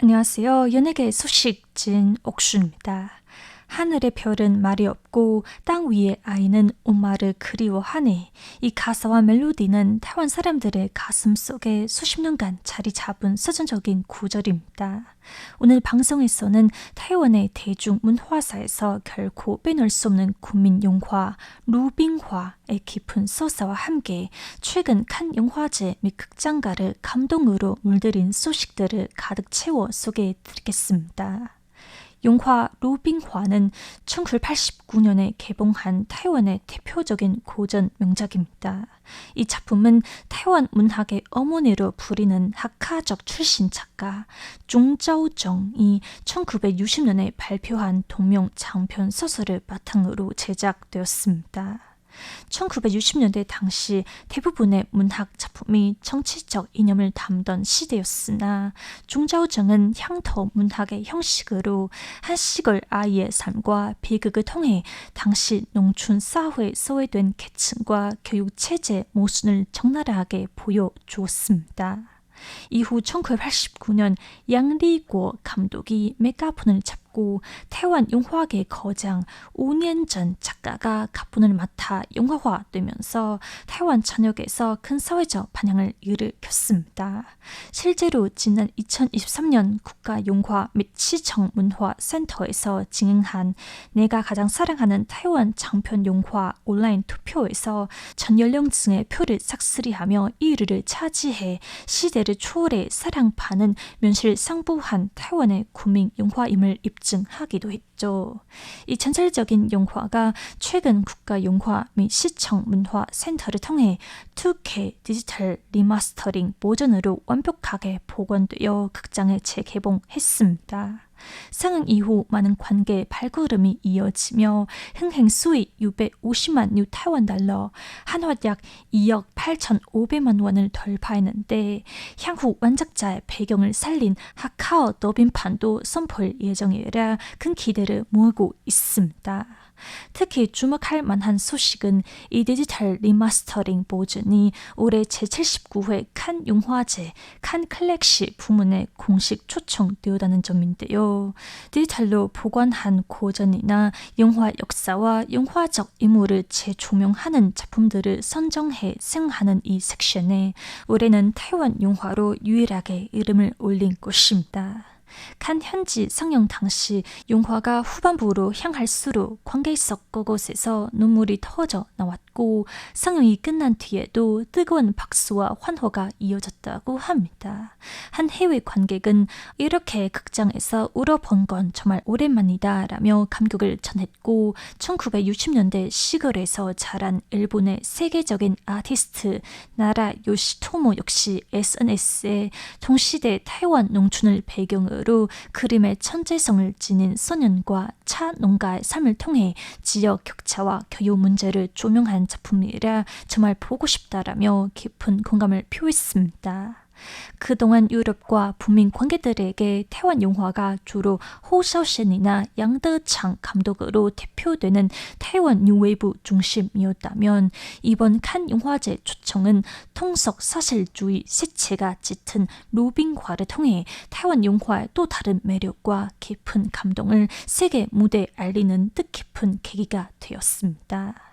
안녕하세요. 연예계 소식 진 옥수입니다. 하늘의 별은 말이 없고 땅 위의 아이는 엄마를 그리워하네. 이 가사와 멜로디는 타이완 사람들의 가슴 속에 수십 년간 자리 잡은 서정적인 구절입니다. 오늘 방송에서는 타이완의 대중문화사에서 결코 빼놓을 수 없는 국민 영화 루빙화의 깊은 서사와 함께 최근 칸 영화제 및 극장가를 감동으로 물들인 소식들을 가득 채워 소개해드리겠습니다. 영화 루빙화는 1989년에 개봉한 타이완의 대표적인 고전 명작입니다. 이 작품은 타이완 문학의 어머니로 부리는 학가적 출신 작가 종자오정이 1960년에 발표한 동명 장편 소설을 바탕으로 제작되었습니다. 1960년대 당시 대부분의 문학 작품이 정치적 이념을 담던 시대였으나 종자오정은 향토 문학의 형식으로 한 시골 아이의 삶과 비극을 통해 당시 농촌 사회에 소외된 계층과 교육체제 모순을 적나라하게 보여주었습니다. 이후 1989년 양리고 감독이 메가폰을 잡고 타이완 영화계 거장 5년 전 작가가 가폰을 맡아 영화화되면서 타이완 전역에서 큰 사회적 반향을 일으켰습니다. 실제로 지난 2023년 국가영화 및 시청문화센터에서 진행한 내가 가장 사랑하는 타이완 장편 영화 온라인 투표에서 전 연령층의 표를 싹쓸이하며 1위를 차지해 시대를 초월해 사랑받는 면실상부한 타이완의 국민 영화임을 입증하기도 했죠. 이 전설적인 영화가 최근 국가영화 및 시청문화센터를 통해 2K 디지털 리마스터링 버전으로 완벽하게 복원되어 극장에 재개봉했습니다. 상영 이후 많은 관계 발걸음이 이어지며 흥행 수익 650만 뉴 타이완 달러, 한화 약 2억 8,500만 원을 돌파했는데 향후 원작자의 배경을 살린 하카오 더빙판도 선보일 예정이라 큰 기대를 모으고 있습니다. 특히 주목할 만한 소식은 이 디지털 리마스터링 버전이 올해 제79회 칸 영화제 칸 클래식 부문에 공식 초청되었다는 점인데요. 디지털로 보관한 고전이나 영화 역사와 영화적 인물을 재조명하는 작품들을 선정해 생하는 이 섹션에 올해는 타이완 영화로 유일하게 이름을 올린 것입니다. 칸 현지 상영 당시 영화가 후반부로 향할수록 관객석 그곳에서 눈물이 터져 나왔고 상영이 끝난 뒤에도 뜨거운 박수와 환호가 이어졌다고 합니다. 한 해외 관객은 이렇게 극장에서 울어본 건 정말 오랜만이다 라며 감격을 전했고 1960년대 시골에서 자란 일본의 세계적인 아티스트 나라 요시토모 역시 SNS에 동시대 타이완 농촌을 배경으로 그림의 천재성을 지닌 소년과 차 농가의 삶을 통해 지역 격차와 교육 문제를 조명한 작품이라 정말 보고 싶다라며 깊은 공감을 표했습니다. 그동안 유럽과 북민 관객들에게 타이완 영화가 주로 호샤오셴이나 양더창 감독으로 대표되는 타이완 뉴웨이브 중심이었다면 이번 칸 영화제 초청은 통속 사실주의 색채가 짙은 루빙화를 통해 타이완 영화의 또 다른 매력과 깊은 감동을 세계 무대에 알리는 뜻깊은 계기가 되었습니다.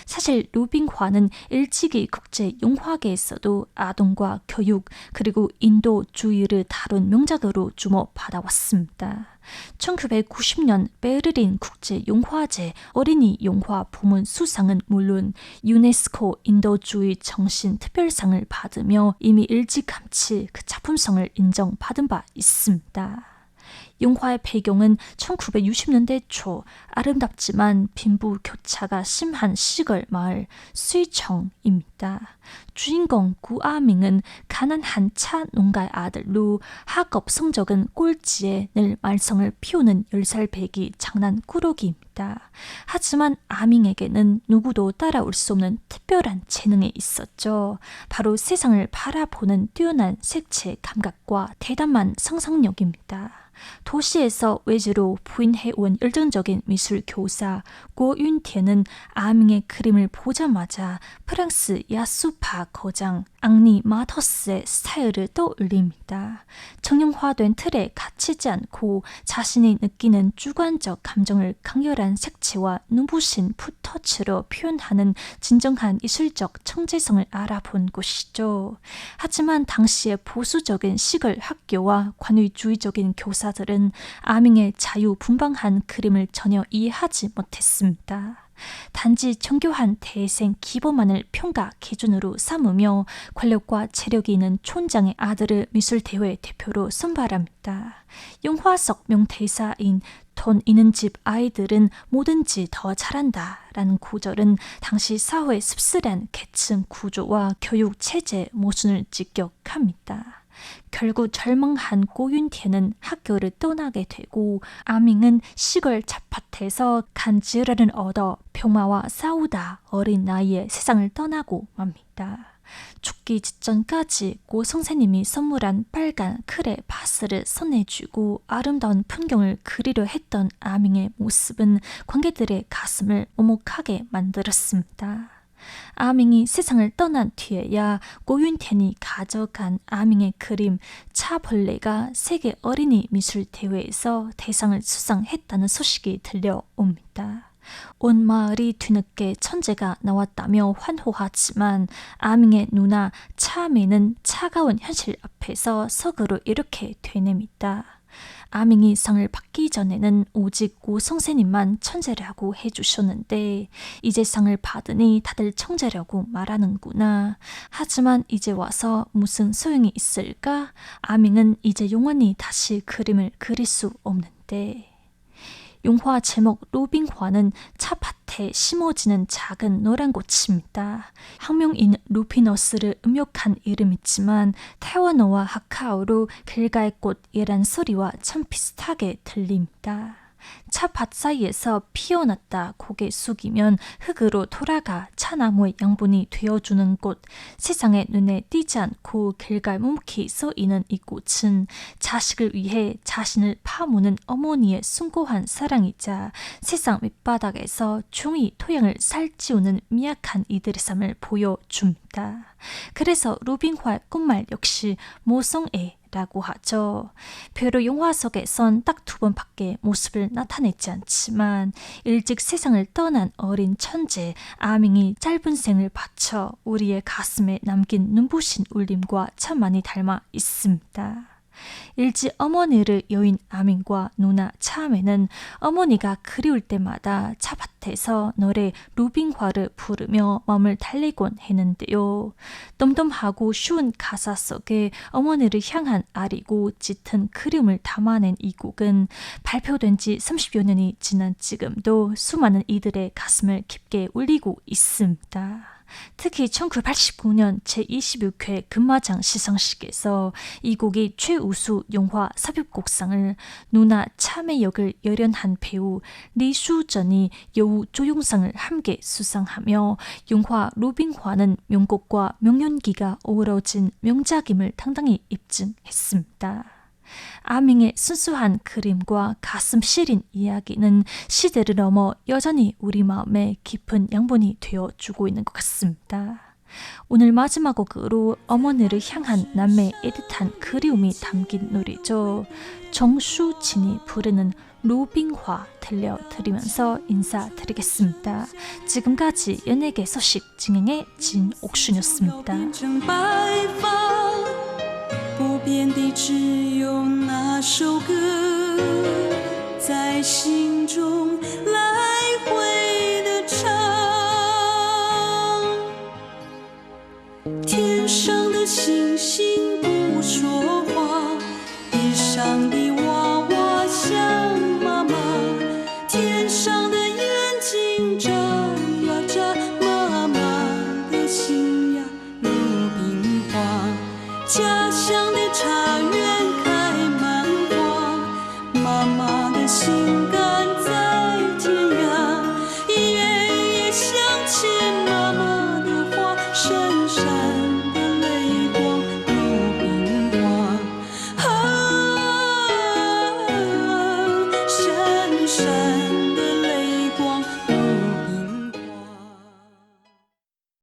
사실 루빙화는 일찍이 국제 영화계에서도 아동과 교육 그리고 인도주의를 다룬 명작으로 주목받아왔습니다. 1990년 베를린 국제영화제 어린이 영화 부문 수상은 물론 유네스코 인도주의 정신 특별상을 받으며 이미 일찌감치 그 작품성을 인정받은 바 있습니다. 영화의 배경은 1960년대 초 아름답지만 빈부격차가 심한 시골 마을 수이청입니다. 주인공 구아밍은 가난한 차 농가의 아들로 학업 성적은 꼴찌에 늘 말썽을 피우는 10살 배기 장난꾸러기입니다. 하지만 아밍에게는 누구도 따라올 수 없는 특별한 재능이 있었죠. 바로 세상을 바라보는 뛰어난 색채 감각과 대담한 상상력입니다. 도시에서 외지로 부인해온 열정적인 미술 교사 고윤태는 아밍의 그림을 보자마자 프랑스 야수파 거장 앙리 마터스의 스타일을 떠올립니다. 정형화된 틀에 갇히지 않고 자신이 느끼는 주관적 감정을 강렬한 색채와 눈부신 풋터치로 표현하는 진정한 예술적 청재성을 알아본 곳이죠. 하지만 당시의 보수적인 시골 학교와 관의주의적인 교사들은 아밍의 자유분방한 그림을 전혀 이해하지 못했습니다. 단지 정교한 대생 기본만을 평가 기준으로 삼으며 권력과 재력이 있는 촌장의 아들을 미술대회 대표로 선발합니다. 영화 속 명대사인 돈 있는 집 아이들은 뭐든지 더 잘한다 라는 구절은 당시 사회의 씁쓸한 계층 구조와 교육 체제 모순을 직격합니다. 결국 절망한 고윤태는 학교를 떠나게 되고 아밍은 시골 잣밭에서 간지러를 얻어 병마와 싸우다 어린 나이에 세상을 떠나고 맙니다. 죽기 직전까지 고 선생님이 선물한 빨간 크레 파스를 손에 쥐고 아름다운 풍경을 그리려 했던 아밍의 모습은 관객들의 가슴을 오목하게 만들었습니다. 아밍이 세상을 떠난 뒤에야 고윤태이 가져간 아밍의 그림 차벌레가 세계 어린이 미술 대회에서 대상을 수상했다는 소식이 들려옵니다. 온 마을이 뒤늦게 천재가 나왔다며 환호하지만 아밍의 누나 차매는 차가운 현실 앞에서 속으로 이렇게 되뇌입니다. 아밍이 상을 받기 전에는 오직 고 선생님만 천재라고 해주셨는데 이제 상을 받으니 다들 청재라고 말하는구나. 하지만 이제 와서 무슨 소용이 있을까? 아밍은 이제 영원히 다시 그림을 그릴 수 없는데. 용화 제목 루빙화는 차밭에 심어지는 작은 노란 꽃입니다. 학명인 루피너스를 음욕한 이름이지만 타이완어와 하카오로 길가의 꽃이란 소리와 참 비슷하게 들립니다. 차밭 사이에서 피어났다 고개 숙이면 흙으로 돌아가 차나무의 양분이 되어주는 꽃. 세상에 눈에 띄지 않고 길갈 묵묵히 서 있는 이 꽃은 자식을 위해 자신을 파무는 어머니의 숭고한 사랑이자 세상 밑바닥에서 종이 토양을 살찌우는 미약한 이들의 삶을 보여줍니다. 그래서 루빙화의 꽃말 역시 모성애 라고 하죠. 별로 영화 속에선 딱 2번밖에 모습을 나타내지 않지만 일찍 세상을 떠난 어린 천재 아밍이 짧은 생을 바쳐 우리의 가슴에 남긴 눈부신 울림과 참 많이 닮아 있습니다. 일찍 어머니를 여인 아밍과 누나 차매는 어머니가 그리울 때마다 차밭에서 노래 루빙화를 부르며 마음을 달래곤 했는데요. 덤덤하고 쉬운 가사 속에 어머니를 향한 아리고 짙은 그림을 담아낸 이 곡은 발표된 지 30여 년이 지난 지금도 수많은 이들의 가슴을 깊게 울리고 있습니다. 특히 1989년 제26회 금마장 시상식에서 이 곡이 최우수 영화 삽입곡상을 누나 참의 역을 열연한 배우 리슈전이 여우 조용상을 함께 수상하며 영화 루빙화는 명곡과 명연기가 어우러진 명작임을 당당히 입증했습니다. 아밍의 순수한 그림과 가슴 시린 이야기는 시대를 넘어 여전히 우리 마음에 깊은 양분이 되어주고 있는 것 같습니다. 오늘 마지막 곡으로 어머니를 향한 남매의 애틋한 그리움이 담긴 노래죠. 정수진이 부르는 루빙화 들려드리면서 인사드리겠습니다. 지금까지 연예계 소식 진행의 진옥순이었습니다. 不变的只有那首歌，在心中来回的唱。天上的星星